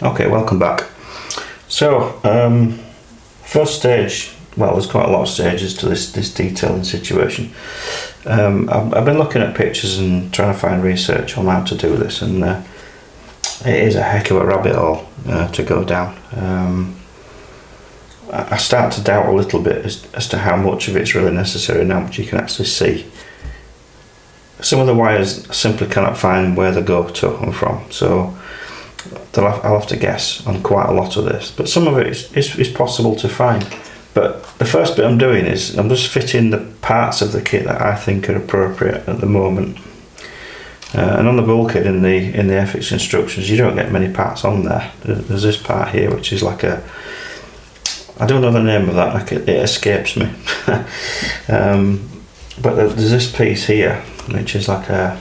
Okay, welcome back. So, first stage, well, there's quite a lot of stages to this detailing situation. I've been looking at pictures and trying to find research on how to do this, and it is a heck of a rabbit hole to go down. I start to doubt a little bit as to how much of it's really necessary and how much you can actually see. Some of the wires I simply cannot find where they go to and from, so I'll have to guess on quite a lot of this, but some of it is possible to find. But the first bit I'm doing is I'm just fitting the parts of the kit that I think are appropriate at the moment. And on the bulkhead in the Airfix instructions, you don't get many parts on there. There's this part here which is like a, I don't know the name of that, it escapes me. But there's this piece here which is like a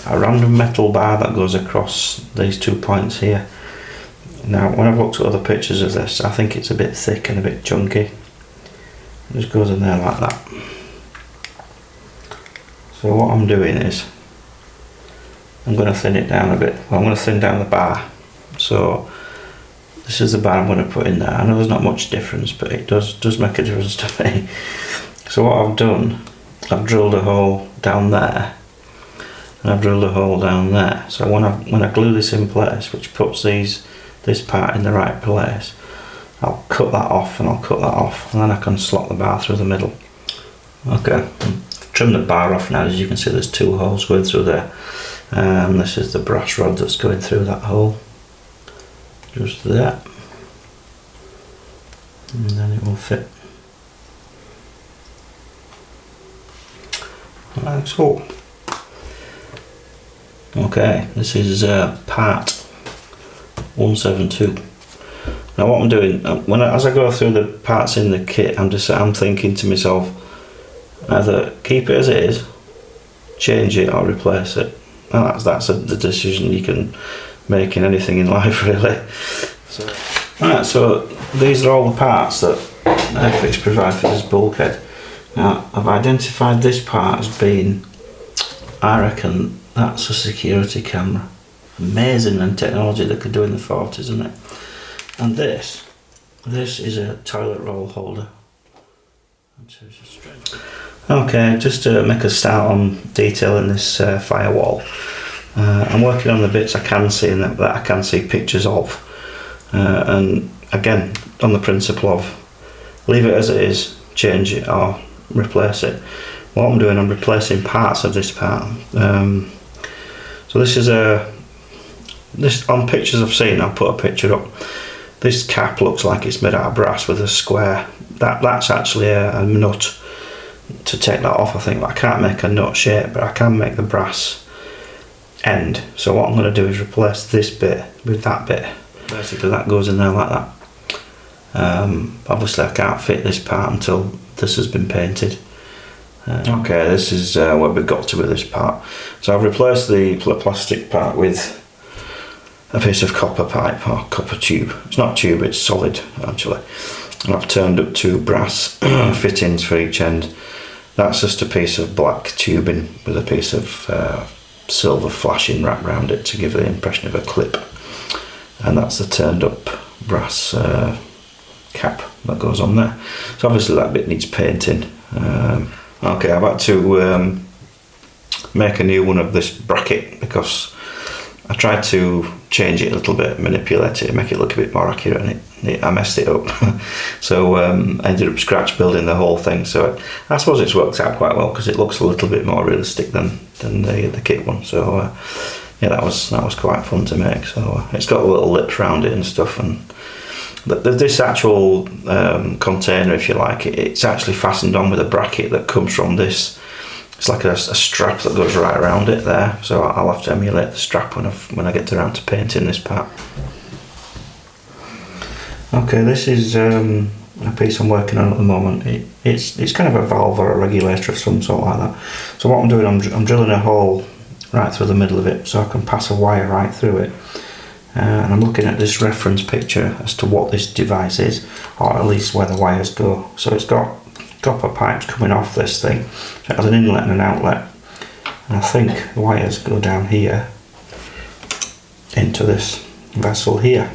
random metal bar that goes across these 2 points here. Now when I've looked at other pictures of this, I think it's a bit thick and a bit chunky. It just goes in there like that. So what I'm doing is I'm going to thin it down a bit. Well, I'm going to thin down the bar. So this is the bar I'm going to put in there. I know there's not much difference, but it does make a difference to me. So what I've done, I've drilled a hole down there, and I've drilled a hole down there. So when I glue this in place, which puts this part in the right place, I'll cut that off and I'll cut that off, and then I can slot the bar through the middle. Okay, trim the bar off now. As you can see, there's 2 holes going through there, and this is the brass rod that's going through that hole, just there, and then it will fit like so. Okay, this is part 172. Now what I'm doing, as I go through the parts in the kit, I'm thinking to myself, either keep it as it is, change it, or replace it. And that's the decision you can make in anything in life, really. So these are all the parts that Airfix provide for this bulkhead. Now I've identified this part as being, I reckon that's a security camera. Amazing and technology they could do in the 40s, isn't it? And this is a toilet roll holder. Okay, just to make a start on detailing this firewall, I'm working on the bits I can see and that I can see pictures of, and again on the principle of leave it as it is, change it or replace it. What I'm doing, I'm replacing parts of this part. So this is on pictures I've seen, I'll put a picture up. This cap looks like it's made out of brass with a square. That's actually a nut to take that off, I think. I can't make a nut shape, but I can make the brass end. So what I'm going to do is replace this bit with that bit. Basically that goes in there like that. Obviously I can't fit this part until this has been painted. Okay, this is where we got to with this part. So I've replaced the plastic part with a piece of copper pipe or copper tube. It's not tube, it's solid actually. And I've turned up 2 brass fittings for each end. That's just a piece of black tubing with a piece of silver flashing wrapped around it to give the impression of a clip. And that's the turned up brass cap that goes on there. So obviously that bit needs painting. Okay, I've had to make a new one of this bracket because I tried to change it a little bit, manipulate it, make it look a bit more accurate, and I messed it up. So I ended up scratch building the whole thing. So I suppose it's worked out quite well because it looks a little bit more realistic than the kit one. So yeah, that was quite fun to make. So it's got little lips around it and stuff, and this actual container, if you like, it's actually fastened on with a bracket that comes from this. It's like a strap that goes right around it there. So I'll have to emulate the strap when I get around to painting this part. Okay, this is a piece I'm working on at the moment. It's kind of a valve or a regulator of some sort like that. So what I'm doing, I'm drilling a hole right through the middle of it so I can pass a wire right through it. And I'm looking at this reference picture as to what this device is, or at least where the wires go. So it's got copper pipes coming off this thing. So it has an inlet and an outlet. And I think the wires go down here into this vessel here.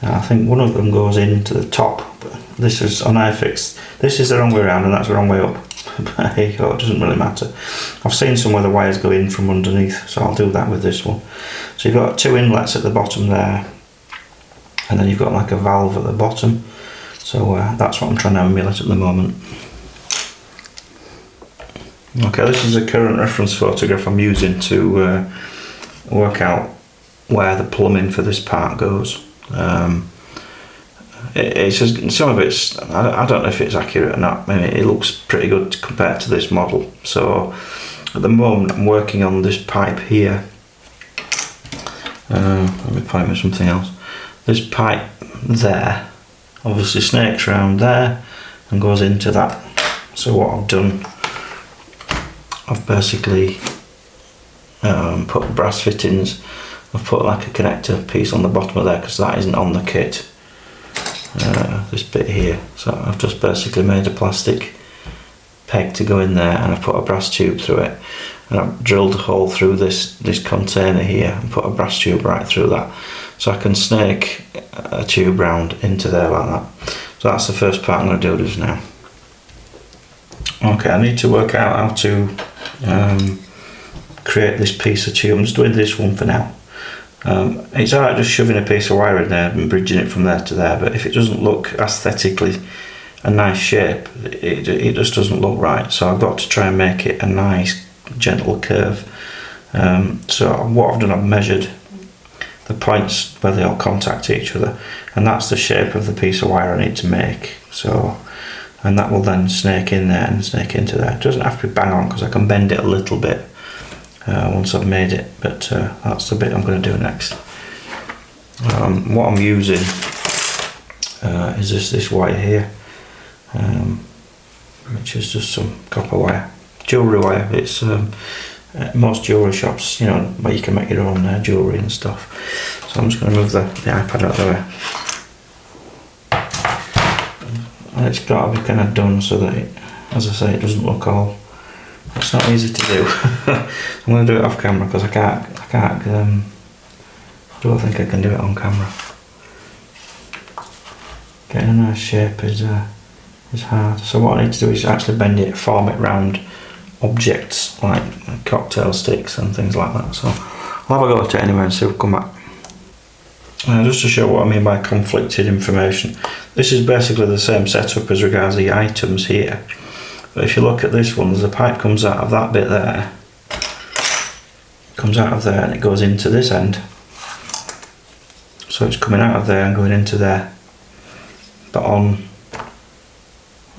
I think one of them goes into the top, but this is on Airfix. This is the wrong way around and that's the wrong way up. But here you go, it doesn't really matter. I've seen some where the wires go in from underneath, so I'll do that with this one. So you've got 2 inlets at the bottom there, and then you've got like a valve at the bottom. So that's what I'm trying to emulate at the moment. Okay, this is a current reference photograph I'm using to work out where the plumbing for this part goes. It's just, some of it's, I don't know if it's accurate or not. I mean, it looks pretty good compared to this model. So at the moment I'm working on this pipe here. Let me point with something else. This pipe there obviously snakes around there and goes into that. So what I've done, I've basically put brass fittings. I've put like a connector piece on the bottom of there because that isn't on the kit. This bit here, so I've just basically made a plastic peg to go in there, and I've put a brass tube through it, and I've drilled a hole through this container here and put a brass tube right through that, so I can snake a tube round into there like that. So that's the first part I'm going to do just now. Okay, I need to work out how to create this piece of tube. I'm just doing this one for now. It's alright just shoving a piece of wire in there and bridging it from there to there, but if it doesn't look aesthetically a nice shape, it just doesn't look right. So I've got to try and make it a nice gentle curve. So what I've done, I've measured the points where they all contact each other, and that's the shape of the piece of wire I need to make. So, and that will then snake in there and snake into there. It doesn't have to be bang on because I can bend it a little bit once I've made it, but that's the bit I'm going to do next. What I'm using is this wire here, which is just some copper wire, jewellery wire. It's most jewellery shops, you know, where you can make your own jewellery and stuff. So I'm just going to move the iPad out of the way. And it's got to be kind of done so that it, as I say, it doesn't look all. It's not easy to do. I'm going to do it off camera because I can't. Do I think I can do it on camera? Getting a nice shape is hard. So what I need to do is actually bend it, form it round objects like cocktail sticks and things like that. So I'll have a go at it anyway and see what come back. Just to show what I mean by conflicted information, this is basically the same setup as regards the items here. But if you look at this one, there's a pipe comes out of that bit there, comes out of there and it goes into this end. So it's coming out of there and going into there. But on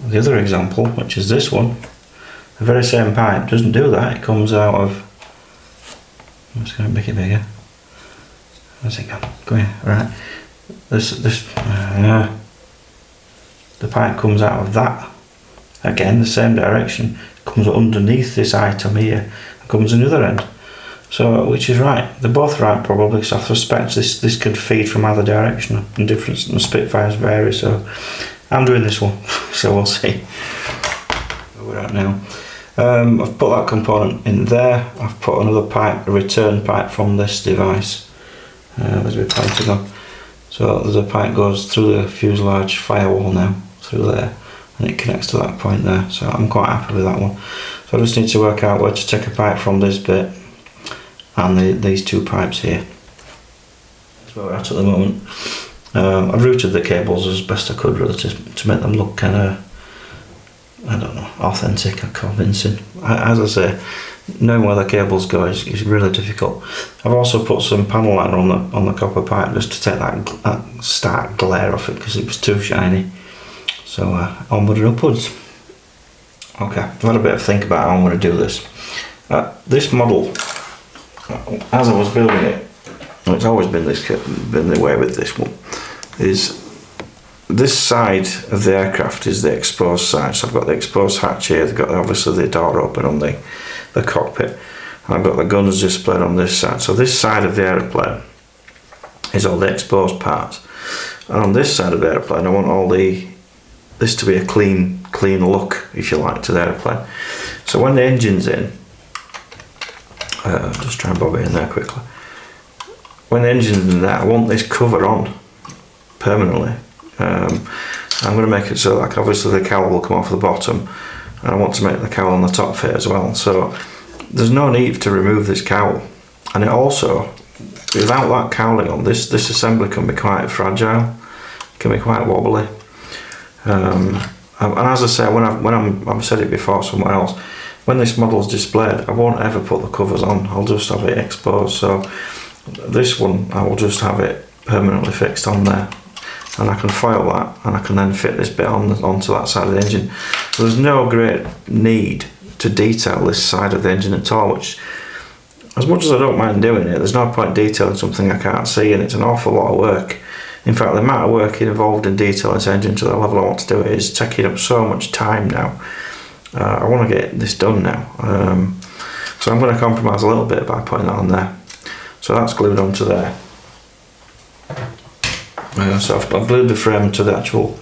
the other example, which is this one, the very same pipe doesn't do that. It comes out of, I'm just going to make it bigger. Where's it gone? Come here, right. The pipe comes out of that. Again, the same direction, comes underneath this item here, and comes on the other end. So, which is right? They're both right probably, because I suspect this could feed from either direction, and different Spitfires vary. So, I'm doing this one, so we'll see. We're at now. I've put that component in there. I've put another pipe, a return pipe from this device. There's a bit pointing on. So there's a pipe goes through the fuselage firewall now, through there. And it connects to that point there, so I'm quite happy with that one. So I just need to work out where to take a pipe from this bit and these two pipes here. That's where we're at the moment. I've routed the cables as best I could really to make them look kind of, I don't know, authentic and convincing. As I say, knowing where the cables go is really difficult. I've also put some panel liner on the copper pipe just to take that stark glare off it because it was too shiny. So onward and upwards. Okay, I've had a bit of think about how I'm going to do this. This model, as I was building it, and it's always been the way with this one, is this side of the aircraft is the exposed side. So I've got the exposed hatch here. I've got obviously the door open on the cockpit, and I've got the guns displayed on this side. So this side of the aeroplane is all the exposed parts, and on this side of the aeroplane I want all this to be a clean look, if you like, to the aeroplane. So when the engine's in, just try and bob it in there quickly. when the engine's in there, I want this cover on permanently. I'm going to make it so like obviously the cowl will come off the bottom, and I want to make the cowl on the top fit as well. So there's no need to remove this cowl, and it also, without that cowling on, this assembly can be quite fragile, can be quite wobbly. And as I say, I've said it before somewhere else, when this model is displayed, I won't ever put the covers on. I'll just have it exposed. So this one, I will just have it permanently fixed on there, and I can foil that, and I can then fit this bit onto that side of the engine. So there's no great need to detail this side of the engine at all, which, as much as I don't mind doing it, there's no point detailing something I can't see, and it's an awful lot of work. In fact, the amount of work involved in detailing this engine to the level I want to do it is taking up so much time now. I want to get this done now. So I'm going to compromise a little bit by putting that on there. So that's glued onto there. So I've glued the frame to the actual,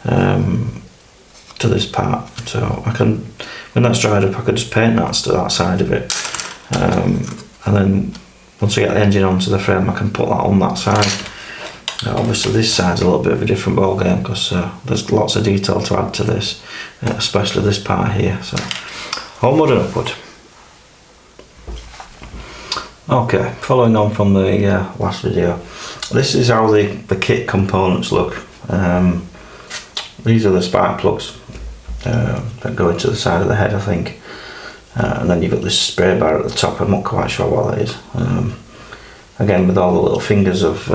to this part. So I can, when that's dried up, I could just paint that to that side of it. And then once I get the engine onto the frame, I can put that on that side. Obviously this side's a little bit of a different ball game because there's lots of detail to add to this, especially this part here. So onward and upward. Okay, following on from the last video, this is how the kit components look. These are the spark plugs that go into the side of the head, I think. And then you've got this spray bar at the top. I'm not quite sure what that is. Again, with all the little fingers of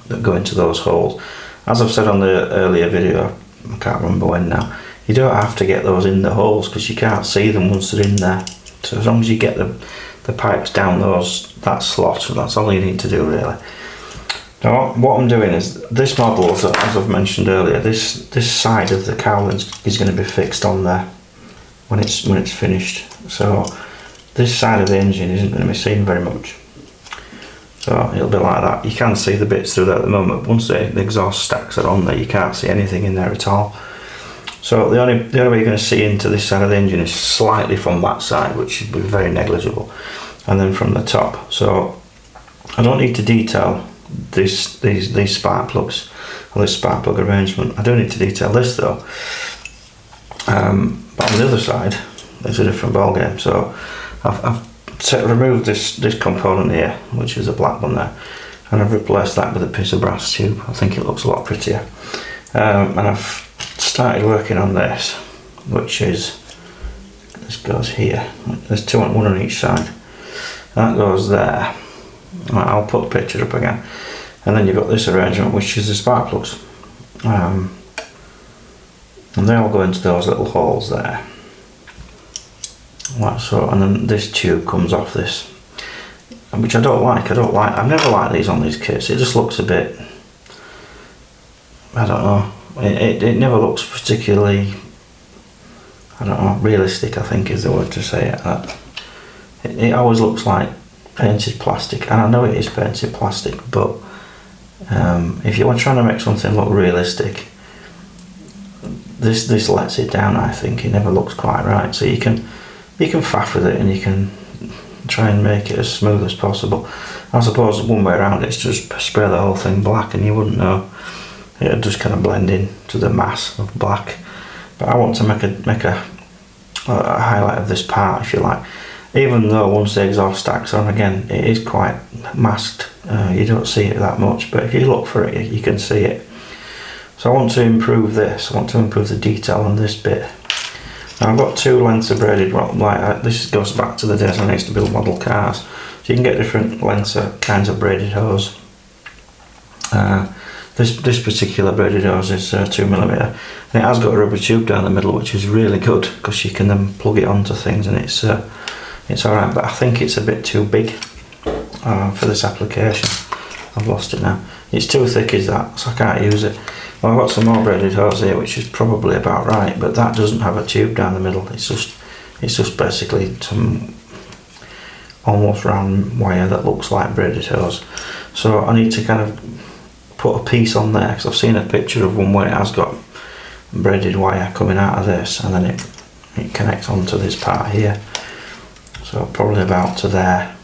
that go into those holes. As I've said on the earlier video, I can't remember when now, you don't have to get those in the holes because you can't see them once they're in there. So as long as you get the pipes down that slot, that's all you need to do really. Now what I'm doing is, this model, as I've mentioned earlier, this side of the cowling is going to be fixed on there when it's finished. So this side of the engine isn't going to be seen very much. So it'll be like that. You can see the bits through there at the moment. Once the exhaust stacks are on there, you can't see anything in there at all. So the only way you're going to see into this side of the engine is slightly from that side, which should be very negligible, and then from the top. So I don't need to detail these spark plugs or this spark plug arrangement. I do need to detail this though. But on the other side, it's a different ball game. So I've removed this component here, which is a black one there, and I've replaced that with a piece of brass tube. I think it looks a lot prettier. And I've started working on this, which is, this goes here. There's one on each side. That goes there. Right, I'll put the picture up again. And then you've got this arrangement, which is the spark plugs. And they all go into those little holes there. Like so, and then this tube comes off this, which I don't like. I've never liked these on these kits. It just looks a bit, I don't know, it never looks particularly, I don't know, realistic, I think is the word to say it. It always looks like painted plastic, and I know it is painted plastic, but if you were trying to make something look realistic, this lets it down. I think it never looks quite right. So you can faff with it, and you can try and make it as smooth as possible. I suppose one way around it's just spray the whole thing black and you wouldn't know. It'd just kind of blend in to the mass of black. But I want to make a highlight of this part, if you like. Even though once the exhaust stacks on, again, it is quite masked. You don't see it that much, but if you look for it, you can see it. So I want to improve this. I want to improve the detail on this bit. Now I've got two lengths of braided, this goes back to the days when I used to build model cars. So you can get different lengths of kinds of braided hose. This particular braided hose is 2mm, and it has got a rubber tube down the middle, which is really good because you can then plug it onto things, and it's alright. But I think it's a bit too big for this application. I've lost it now. It's too thick, is that, so I can't use it. Well, I've got some more braided hose here, which is probably about right, but that doesn't have a tube down the middle. It's just basically some almost round wire that looks like braided hose. So I need to kind of put a piece on there, because I've seen a picture of one where it has got braided wire coming out of this, and then it connects onto this part here. So probably about to there.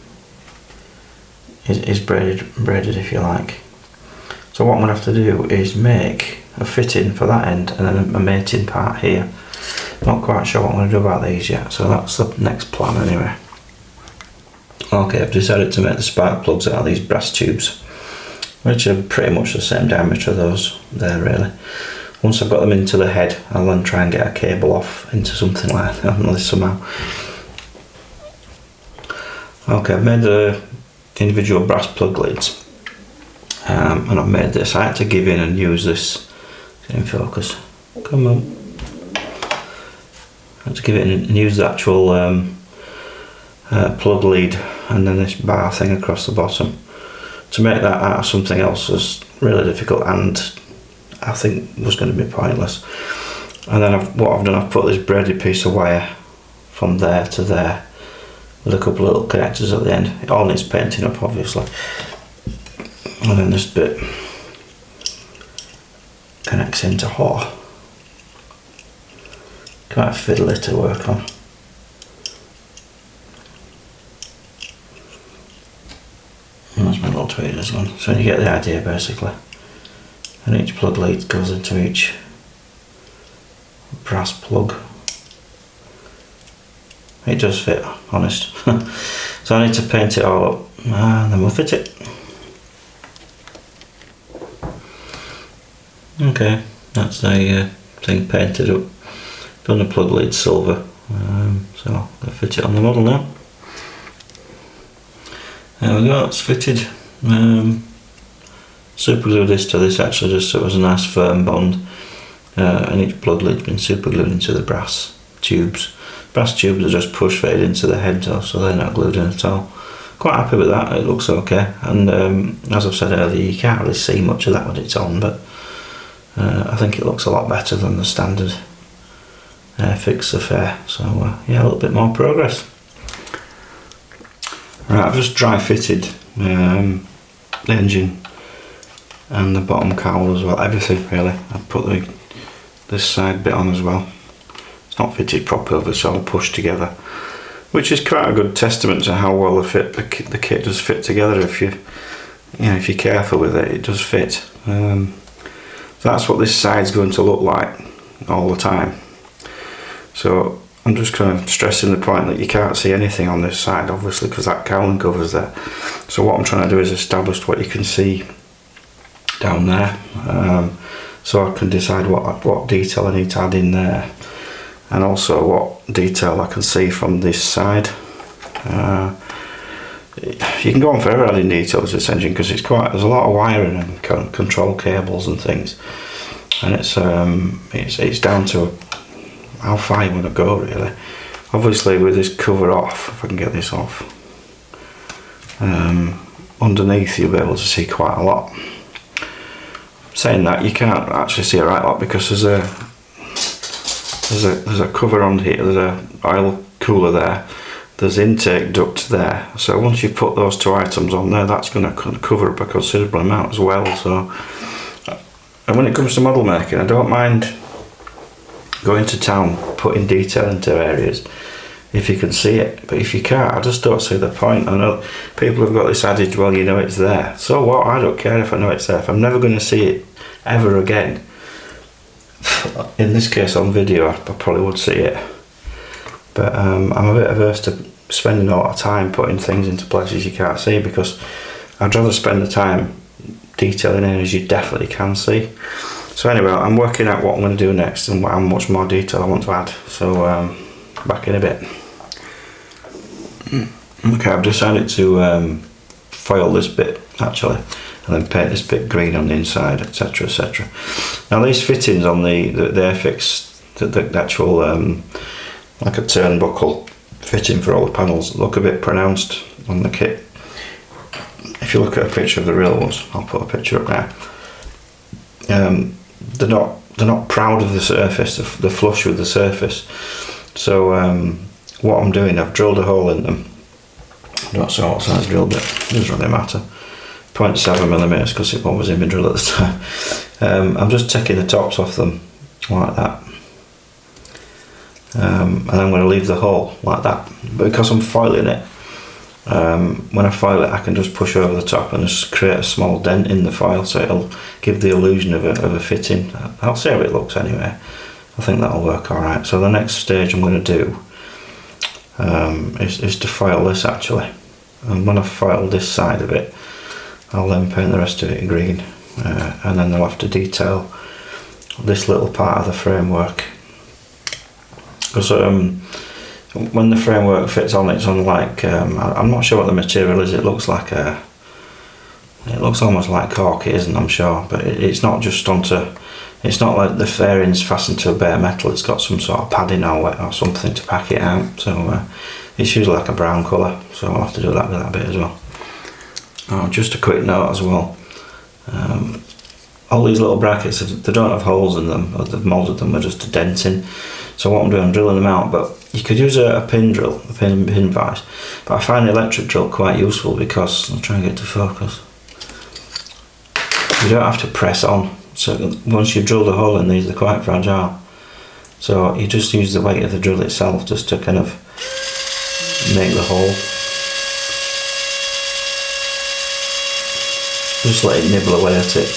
is braided if you like. So what I'm going to have to do is make a fitting for that end and then a mating part here. Not quite sure what I'm going to do about these yet, so that's the next plan anyway. Okay, I've decided to make the spark plugs out of these brass tubes, which are pretty much the same diameter those there really. Once I've got them into the head, I'll then try and get a cable off into something like that somehow. Okay, I've made the individual brass plug leads, and I've made this. I had to give in and use this. Get in focus. Come on. I had to give it in and use the actual plug lead and then this bar thing across the bottom. To make that out of something else was really difficult and I think was going to be pointless. And then what I've done, I've put this braided piece of wire from there to there with a couple of little connectors at the end. It all needs painting up obviously. And then this bit connects into here. Quite fiddly to work on. And that's my little tweezers gone. So you get the idea basically. And each plug lead goes into each brass plug. It does fit, honest. So I need to paint it all up and then we'll fit it. Okay, that's the thing painted up. Done the plug lead silver, so I'll fit it on the model now. There we go, it's fitted. Super glued this to this actually just so it was a nice firm bond, and each plug lead's been super glued into the brass tubes. Brass tubes are just push fitted into the head though, so they're not glued in at all. Quite happy with that, it looks okay, and as I've said earlier, you can't really see much of that when it's on, but I think it looks a lot better than the standard Airfix affair, so yeah, a little bit more progress. Right, I've just dry fitted the engine and the bottom cowl as well, everything really. I've put this side bit on as well. It's not fitted properly, it's all pushed together, which is quite a good testament to how well the kit does fit together. If if you're careful with it, it does fit. So that's what this side's going to look like all the time. So I'm just kind of stressing the point that you can't see anything on this side obviously because that cowling cover's there. So what I'm trying to do is establish what you can see down there, so I can decide what detail I need to add in there and also what detail I can see from this side. You can go on forever adding details to this engine because there's a lot of wiring and control cables and things, and it's down to how far you want to go really. Obviously with this cover off, if I can get this off, underneath you'll be able to see quite a lot. Saying that, you can't actually see a right lot because there's a cover on here, there's a oil cooler there, there's intake duct there, so once you put those two items on there, that's going to cover up a considerable amount as well. So, and when it comes to model making, I don't mind going to town, putting detail into areas if you can see it, but if you can't, I just don't see the point. I know people have got this adage, well, you know it's there, so what, I don't care if I know it's there. If I'm never going to see it ever again, in this case on video, I probably would see it, but I'm a bit averse to spending a lot of time putting things into places you can't see, because I'd rather spend the time detailing areas you definitely can see. So anyway, I'm working out what I'm going to do next and how much more detail I want to add, so back in a bit. Okay, I've decided to foil this bit actually and then paint this bit green on the inside, etc, etc. Now these fittings on the Airfix, the actual like a turnbuckle fitting for all the panels, look a bit pronounced on the kit. If you look at a picture of the real ones, I'll put a picture up there, they're not proud of the surface, they're flush with the surface. So what I'm doing, I've drilled a hole in them. I don't know what size drill bit, it doesn't really matter. 0.7mm because it was in my drill at the time. I'm just taking the tops off them like that, and I'm going to leave the hole like that. But because I'm foiling it, when I foil it, I can just push over the top and just create a small dent in the foil, so it'll give the illusion of a fitting. I'll see how it looks anyway. I think that'll work alright. So the next stage I'm going to do is to foil this actually, and when I've foiled this side of it, I'll then paint the rest of it green, and then I'll have to detail this little part of the framework, because when the framework fits on, it's unlike, I'm not sure what the material is. It looks like it looks almost like cork, it isn't, I'm sure, but it's not just onto, it's not like the fairing's fastened to a bare metal. It's got some sort of padding or something to pack it out, so it's usually like a brown colour, so I'll have to do that with that bit as well. Just a quick note as well, all these little brackets, they don't have holes in them, or they've moulded them, they're just a denting. So what I'm doing, I'm drilling them out, but you could use a pin drill, a pin vise, but I find the electric drill quite useful because, I'll try and get to focus, you don't have to press on. So once you've drilled a hole in these, they're quite fragile, so you just use the weight of the drill itself just to kind of make the hole. Just let it nibble away at it,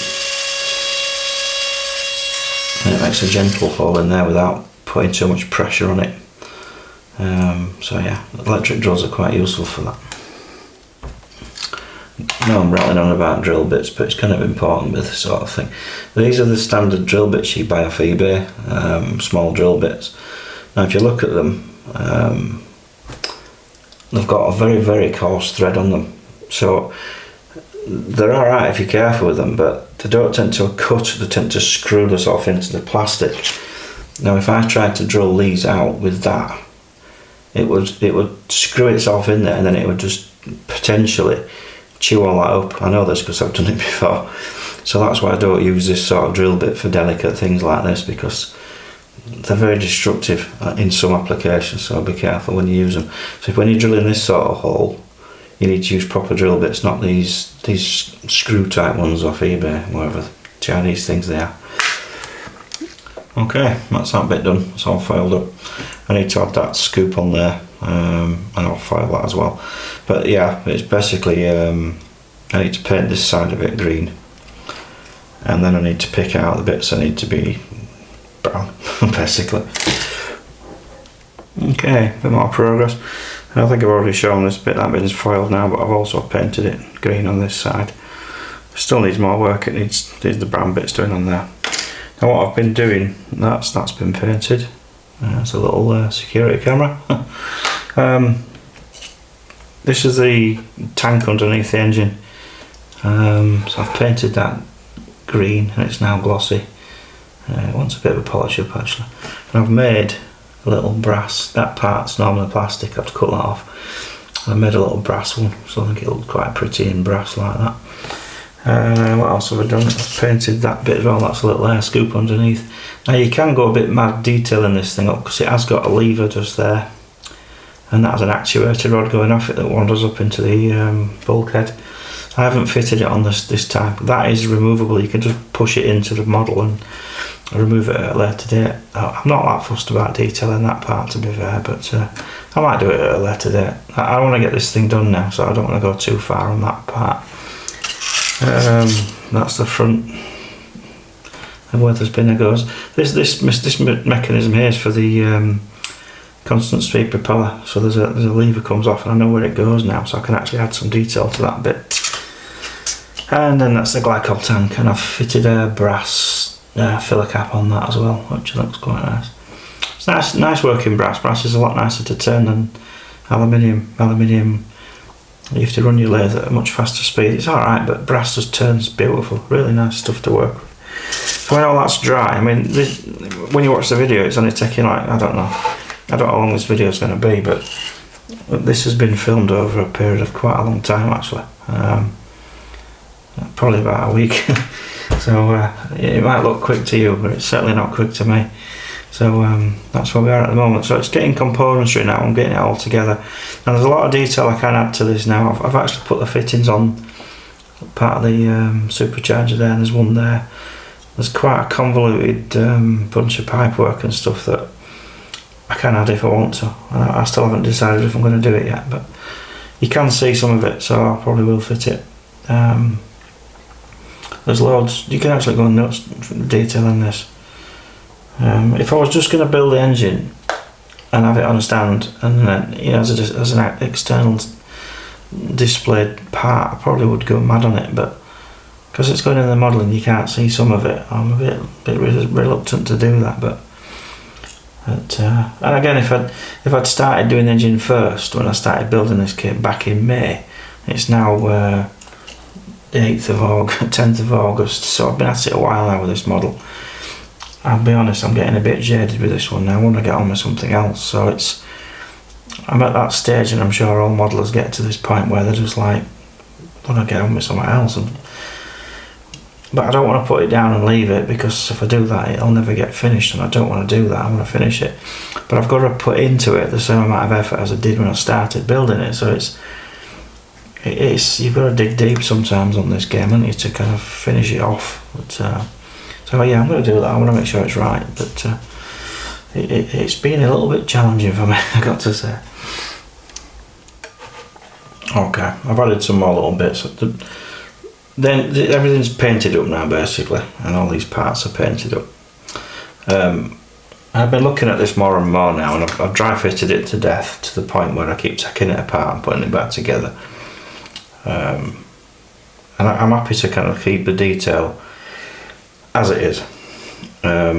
and it makes a gentle hole in there without putting too much pressure on it. So yeah, electric drills are quite useful for that. Now I'm rattling on about drill bits, but it's kind of important with this sort of thing. These are the standard drill bits you buy off eBay, small drill bits. Now if you look at them, they've got a very, very coarse thread on them, so they're alright if you're careful with them, but they don't tend to cut, they tend to screw this off into the plastic. Now if I tried to drill these out with that, it would screw itself in there, and then it would just potentially chew all that up. I know this because I've done it before, so that's why I don't use this sort of drill bit for delicate things like this, because they're very destructive in some applications, so be careful when you use them. So when you're drilling this sort of hole, you need to use proper drill bits, not these screw type ones off eBay, whatever Chinese things they are. Okay, that's that bit done. It's all filed up. I need to add that scoop on there, and I'll file that as well. But yeah, it's basically I need to paint this side of it green, and then I need to pick out the bits that need to be brown, basically. Okay, a bit more progress. I think I've already shown this bit, that bit is foiled now, but I've also painted it green on this side. It still needs more work, it needs the brown bits doing on there. Now what I've been doing, that's been painted. It's a little security camera. This is the tank underneath the engine. So I've painted that green and it's now glossy. It wants a bit of a polish up actually. And I've made a little brass, that part's normally plastic, I have to cut that off. I made a little brass one, so I think it looked quite pretty in brass like that. What else have I done? I've painted that bit as well, that's a little air scoop underneath. Now you can go a bit mad detailing this thing up because it has got a lever just there, and that has an actuator rod going off it that wanders up into the bulkhead. I haven't fitted it on this time. That is removable, you can just push it into the model and remove it at a later date. I'm not that fussed about detailing that part, to be fair, but I might do it at a later date. I want to get this thing done now, so I don't want to go too far on that part. That's the front and where the spinner goes. This mechanism here is for the constant speed propeller, so there's a lever comes off and I know where it goes now, so I can actually add some detail to that bit. And then that's the glycol tank, and I've fitted a brass filler cap on that as well, which looks quite nice. It's nice working brass. Brass is a lot nicer to turn than aluminium. Aluminium, you have to run your lathe at a much faster speed. It's alright, but brass just turns beautiful. Really nice stuff to work with. So when all that's dry, I mean, when you watch the video, it's only taking like, I don't know how long this video is going to be, but this has been filmed over a period of quite a long time actually. Probably about a week. So it might look quick to you, but it's certainly not quick to me. So that's where we are at the moment. So it's getting componentry now, I'm getting it all together. And there's a lot of detail I can add to this now. I've actually put the fittings on part of the supercharger there, and there's one there. There's quite a convoluted bunch of pipework and stuff that I can add if I want to. I still haven't decided if I'm going to do it yet, but you can see some of it, so I probably will fit it. There's loads, you can actually go nuts for detail in this. If I was just going to build the engine and have it on a stand and then, you know, as an external displayed part, I probably would go mad on it, but because it's going in the modelling, you can't see some of it. I'm a bit reluctant to do that, but and again, if I'd started doing the engine first when I started building this kit back in May, it's now the 8th of August, 10th of August, so I've been at it a while now with this model. I'll be honest, I'm getting a bit jaded with this one now. I want to get on with something else, so I'm at that stage, and I'm sure all modelers get to this point where they're just like, want to get on with something else. But I don't want to put it down and leave it, because if I do that, it'll never get finished, and I don't want to do that. I want to finish it, but I've got to put into it the same amount of effort as I did when I started building it. So you've got to dig deep sometimes on this game, haven't you, to kind of finish it off. But so yeah, I'm going to do that. I want to make sure it's right, but it's been a little bit challenging for me, I got to say. Okay, I've added some more little bits. Then everything's painted up now, basically, and all these parts are painted up. I've been looking at this more and more now, and I've dry fitted it to death, to the point where I keep taking it apart and putting it back together. And I'm happy to kind of keep the detail as it is. I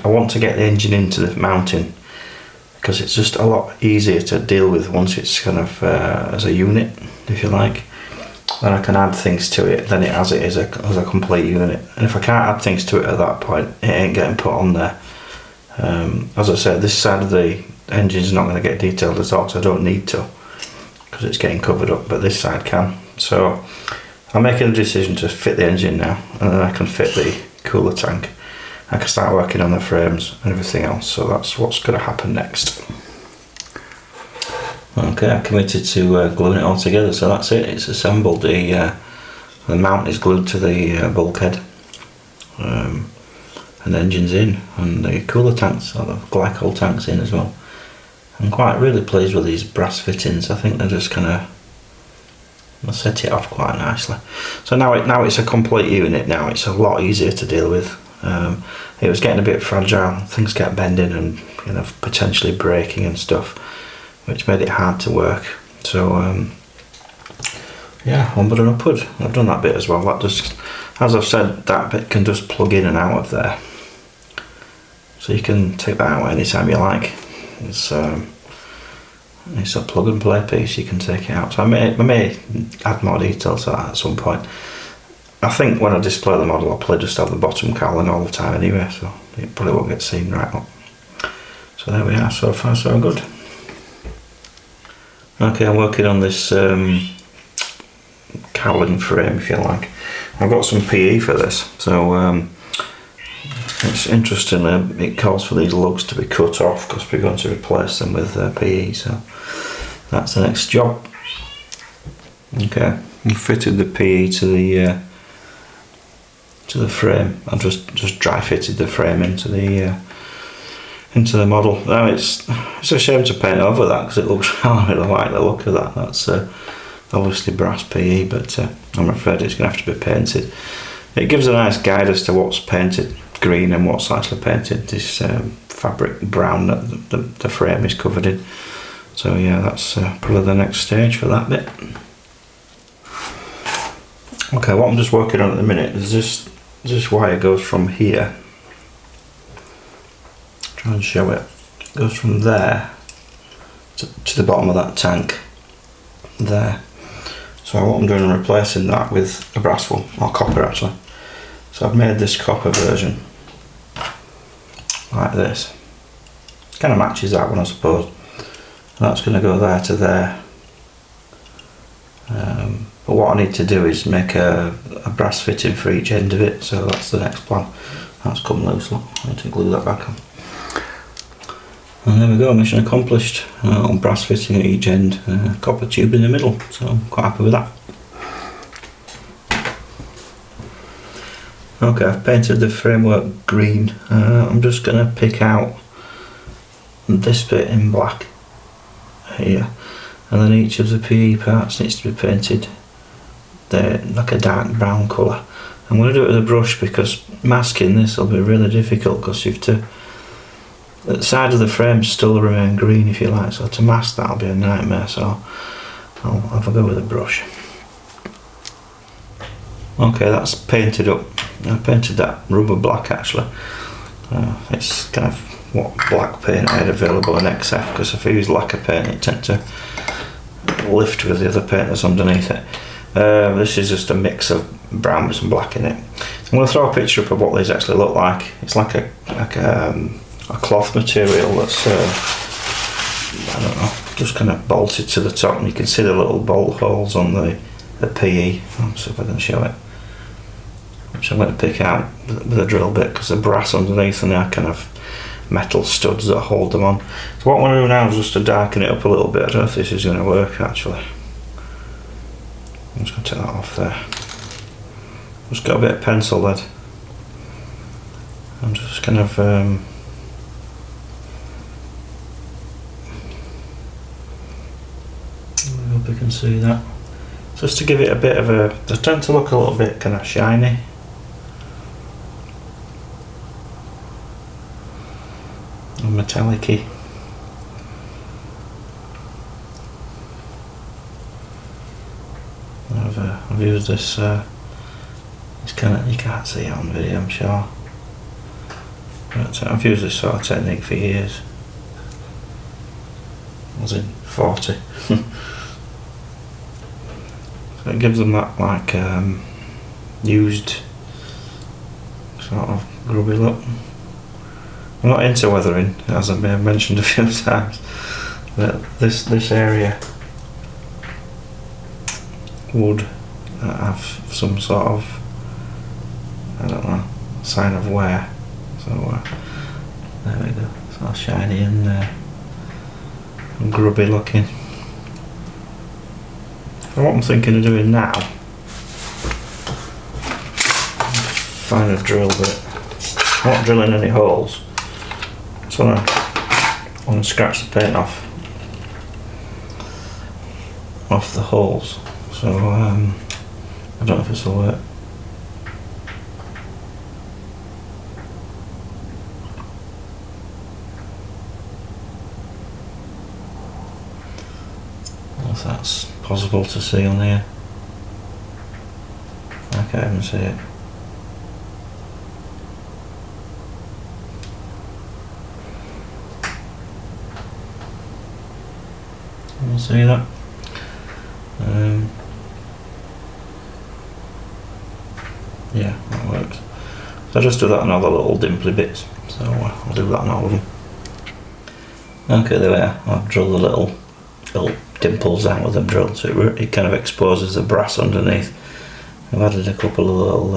want to get the engine into the mounting, because it's just a lot easier to deal with once it's kind of as a unit, if you like. Then I can add things to it than it as it is as a complete unit. And if I can't add things to it at that point, it ain't getting put on there. As I said, this side of the engine's not going to get detailed at all, so I don't need to, because it's getting covered up, but this side can. So I'm making a decision to fit the engine now, and then I can fit the cooler tank. I can start working on the frames and everything else, so that's what's going to happen next. Okay, I'm committed to gluing it all together, so that's it. It's assembled. The mount is glued to the bulkhead, and the engine's in, and the cooler tanks, or the glycol tank's in as well. I'm quite really pleased with these brass fittings. I think they're just kind of set it off quite nicely. So now it's a complete unit. Now it's a lot easier to deal with. It was getting a bit fragile. Things kept bending and potentially breaking and stuff, which made it hard to work. So yeah, onward and upward. I've done that bit as well. That just, as I've said, that bit can just plug in and out of there, so you can take that out anytime you like. It's a plug and play piece. You can take it out. So I may add more details to that at some point. I think when I display the model, I'll probably just have the bottom cowling all the time anyway, so it probably won't get seen right up. So there we are. So far so good. Okay, I'm working on this cowling frame, if you like. I've got some PE for this, so it's interesting. It calls for these lugs to be cut off, because we're going to replace them with PE, so that's the next job. Okay, I fitted the PE to the frame. I've just dry fitted the frame into the model. Now it's a shame to paint over that, because it looks, I really like the look of that. That's obviously brass PE, but I'm afraid it's going to have to be painted. It gives a nice guide as to what's painted green and what's actually painted this fabric brown that the frame is covered in. So yeah, that's probably the next stage for that bit. Okay, what I'm just working on at the minute is this wire goes from here. Try and show it. It goes from there to the bottom of that tank there. So what I'm doing, I'm replacing that with a brass one, or copper actually. So I've made this copper version like this. Kind of matches that one, I suppose. And that's going to go there to there. But what I need to do is make a brass fitting for each end of it, so that's the next plan. That's come loose, look. I need to glue that back on. And there we go, mission accomplished. On brass fitting at each end, copper tube in the middle, so I'm quite happy with that. Okay, I've painted the framework green. I'm just going to pick out this bit in black here, and then each of the PE parts needs to be painted like a dark brown colour. I'm going to do it with a brush because masking this will be really difficult, because you have to, the side of the frame still remain green if you like, so to mask that'll be a nightmare, so I'll have a go with a brush. Okay, that's painted up. I painted that rubber black actually. It's kind of what black paint I had available in XF, because if I use lacquer paint it tends to lift with the other paint that's underneath it. This is just a mix of brown with some black in it. I'm going to throw a picture up of what these actually look like. It's like a cloth material that's I don't know, just kind of bolted to the top, and you can see the little bolt holes on the PE. I'll see if I can show it. Which I'm going to pick out with a drill bit, because the brass underneath and they're kind of metal studs that hold them on. So what I'm going to do now is just to darken it up a little bit. I don't know if this is going to work actually. I'm just going to take that off there. Just got a bit of pencil lead. I'm just kind of I hope you can see that. Just to give it a bit of a, they tend to look a little bit kind of shiny. And metallic-y. I've used this, it's kind of, you can't see it on video I'm sure, but I've used this sort of technique for years. I was in 40. So it gives them that like used sort of grubby look. I'm not into weathering, as I may have mentioned a few times, but this area would have some sort of, I don't know, sign of wear. So there we go. It's all shiny and grubby looking. So what I'm thinking of doing now, find a drill bit. I'm not drilling any holes. So I want to scratch the paint off the holes. So I don't know if this will work. If that's possible to see on here. I can't even see it. Can you see that? Yeah, that works. So I just do that on all the little dimply bits. So I'll do that on all of them. Okay, there we are. I've drilled the little dimples out with a drill, so it kind of exposes the brass underneath. I've added a couple of little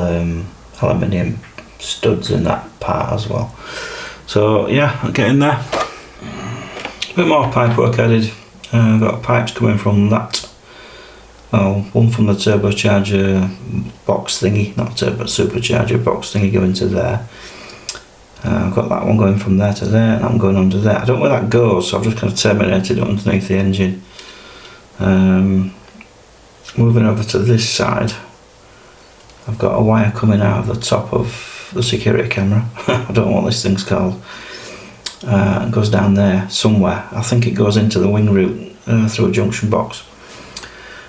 aluminium studs in that part as well. So yeah, I'm getting there. A bit more pipe work added. I've got pipes coming from that. Well, one from the turbocharger box thingy, not turbo, supercharger box thingy going to there. I've got that one going from there to there, and I'm going under there. I don't know where that goes, so I've just kind of terminated it underneath the engine. Moving over to this side, I've got a wire coming out of the top of the security camera. I don't know what this thing's called. It goes down there somewhere. I think it goes into the wing root through a junction box.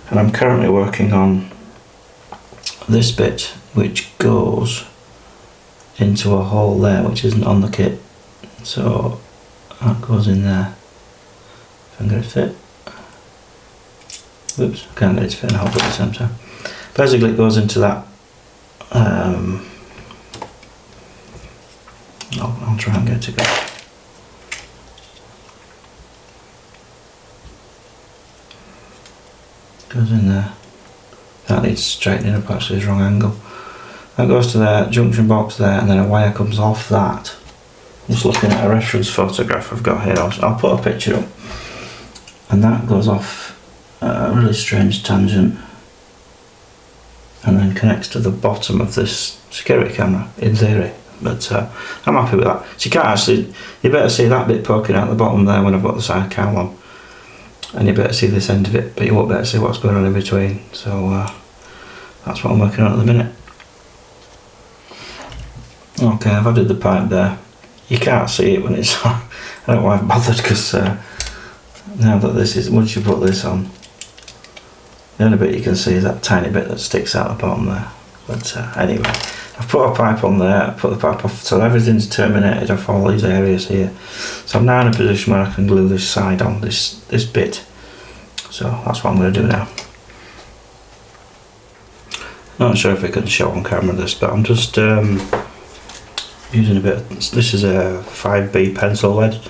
And I'm currently working on this bit, which goes into a hole there, which isn't on the kit. So that goes in there. If I can get it to fit. Oops, I can't get it to fit in a hole at the same time. Basically it goes into that. I'll try and get it to go. Goes in there. That needs straightening up, actually, it's wrong angle. That goes to the junction box there, and then a wire comes off that. I'm just looking at a reference photograph I've got here. I'll put a picture up. And that goes off a really strange tangent, and then connects to the bottom of this security camera, in theory. But I'm happy with that. So you can't actually, you better see that bit poking out the bottom there when I've got the side cowl on. and you better see this end of it, but you won't better see what's going on in between. So that's what I'm working on at the minute. Okay, I've added the pipe there. You can't see it when it's on. I don't know why I've bothered, because now that this is, once you put this on, the only bit you can see is that tiny bit that sticks out the bottom there. But anyway, I've put a pipe on there, I've put the pipe off, so everything's terminated off all these areas here. So I'm now in a position where I can glue this side on, this bit. So that's what I'm going to do now. Not sure if I can show on camera this, but I'm just using a bit of, this is a 5B pencil lead,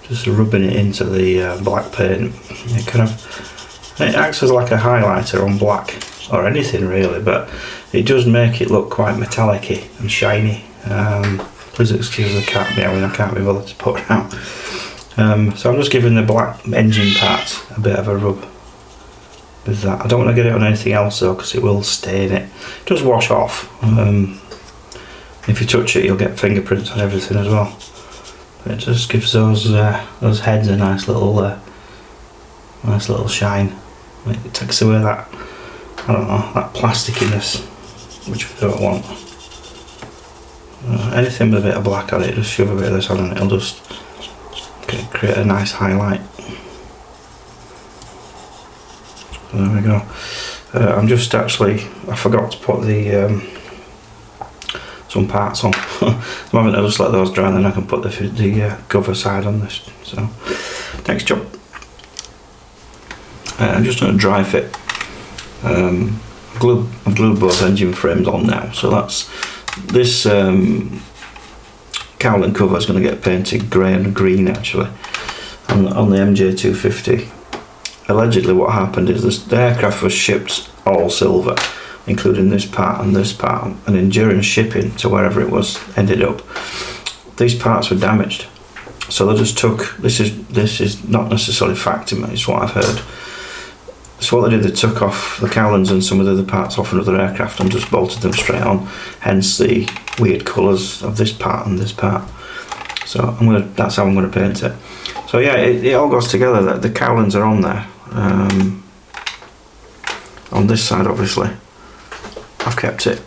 just rubbing it into the black paint. It acts as like a highlighter on black, or anything really, but it does make it look quite metallic-y and shiny. Please excuse the cat meowing, I can't be bothered to put her out. So I'm just giving the black engine parts a bit of a rub with that. I don't want to get it on anything else though, because it will stain it. It does wash off. If you touch it, you'll get fingerprints on everything as well. It just gives those heads a nice little shine. It takes away that, I don't know, that plastickiness, which we don't want. Anything with a bit of black on it, just shove a bit of this on and it'll just create a nice highlight. There we go. I'm just actually, I forgot to put the some parts on. I'm having to just let those dry, and then I can put the cover side on this. So next job, I'm just going to dry fit. I've glued both engine frames on now, so that's this cowling cover is going to get painted grey and green actually on the MJ250. Allegedly what happened is the aircraft was shipped all silver, including this part, and during shipping to wherever it was ended up, these parts were damaged. So they just took, this is not necessarily fact, it's what I've heard. So what they did, they took off the cowlings and some of the other parts off another aircraft and just bolted them straight on, hence the weird colours of this part and this part. So that's how I'm going to paint it. So yeah, it all goes together. The cowlings are on there. On this side obviously I've kept it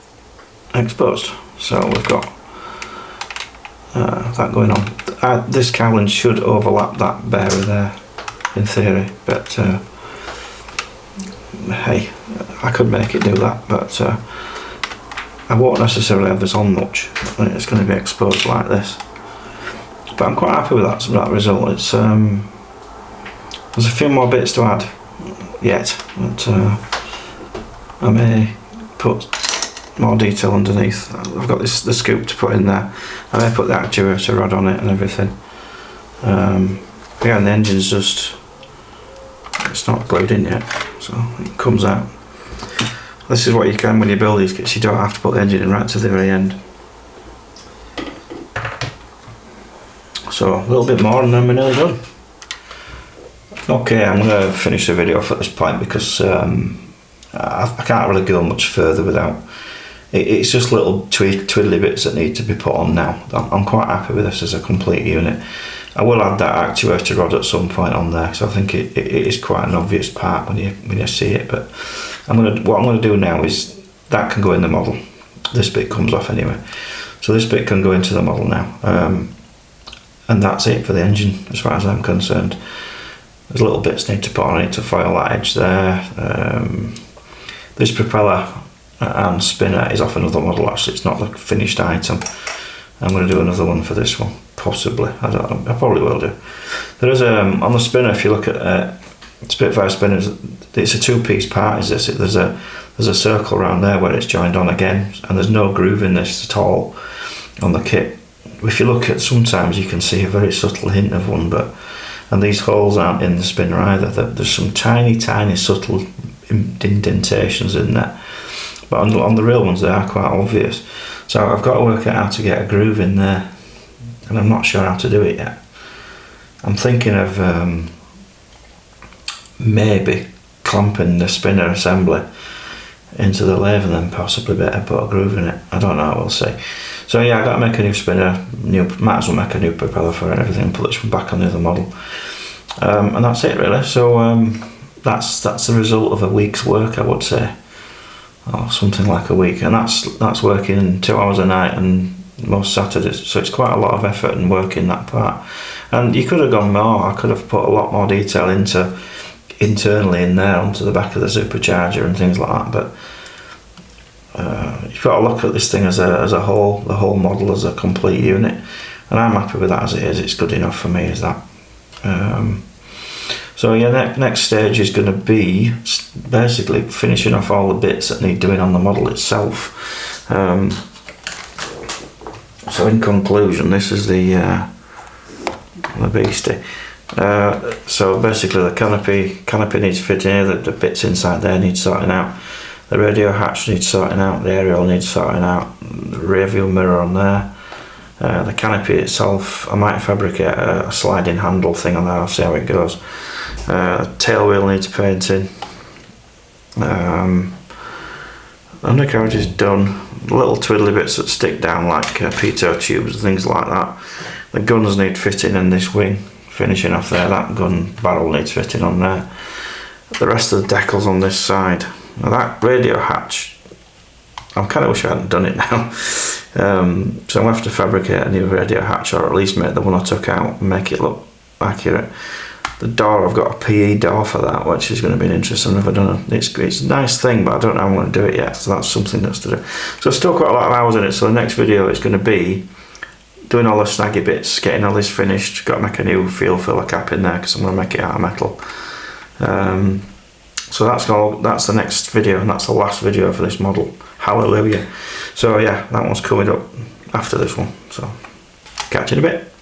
exposed, so we've got that going on. This cowling should overlap that bearer there in theory, but hey, I could make it do that, but I won't necessarily have this on much, and it's going to be exposed like this. But I'm quite happy with that result. It's there's a few more bits to add yet, but I may put more detail underneath. I've got the scoop to put in there. I may put the actuator rod on it and everything. Again, the engine's just, it's not glued in yet, so it comes out. This is what you can when you build these kits. You don't have to put the engine in right to the very end. So a little bit more and then we're nearly done. Okay, I'm going to finish the video off at this point because I can't really go much further without, it's just little twiddly bits that need to be put on now. I'm quite happy with this as a complete unit. I will add that actuator rod at some point on there, because I think it is quite an obvious part when you see it. But what I'm going to do now is that can go in the model. This bit comes off anyway, so this bit can go into the model now. And that's it for the engine as far as I'm concerned. There's little bits need to put on it to foil that edge there. This propeller and spinner is off another model actually, it's not the finished item. I'm going to do another one for this one, possibly. I don't know, I probably will do. There is on the spinner, if you look at Spitfire spinners, it's a two-piece part, is this? There's a circle around there where it's joined on again, and there's no groove in this at all on the kit. If you look at, sometimes you can see a very subtle hint of one, and these holes aren't in the spinner either. There's some tiny subtle indentations in there, but on the real ones they are quite obvious. So I've got to work out how to get a groove in there, and I'm not sure how to do it yet. I'm thinking of maybe clamping the spinner assembly into the lathe and then possibly better put a groove in it. I don't know, we'll see. So yeah, I've got to make a new spinner, might as well make a new propeller for it and everything, and put this one back on the other model. And that's it really. So that's the result of a week's work, I would say, or something like a week. And that's working 2 hours a night and most Saturdays. So it's quite a lot of effort and work in that part. And you could have gone more. I could have put a lot more detail into internally in there onto the back of the supercharger and things like that. But you've got to look at this thing as a whole, the whole model as a complete unit. And I'm happy with that as it is. It's good enough for me as that. So yeah, next stage is going to be basically finishing off all the bits that need doing on the model itself. So in conclusion, this is the beastie. So basically the canopy needs fitting, the bits inside there need sorting out, the radio hatch needs sorting out, the aerial needs sorting out, the rear view mirror on there, the canopy itself, I might fabricate a sliding handle thing on there, I'll see how it goes. Tail wheel needs painting, undercarriage is done, little twiddly bits that stick down like pitot tubes and things like that. The guns need fitting in this wing, finishing off there, that gun barrel needs fitting on there. The rest of the decals on this side. Now that radio hatch, I kind of wish I hadn't done it now. So I'm going to have to fabricate a new radio hatch, or at least make the one I took out and make it look accurate. The door, I've got a PE door for that, which is going to be interesting. I've never done it. It's a nice thing, but I don't know how I'm going to do it yet, so that's something that's to do. So I've still got a lot of hours in it, so the next video is going to be doing all the snaggy bits, getting all this finished. Got to make a new fuel filler cap in there because I'm going to make it out of metal. So that's the next video, and that's the last video for this model. Hallelujah. So yeah, that one's coming up after this one. So catch you in a bit.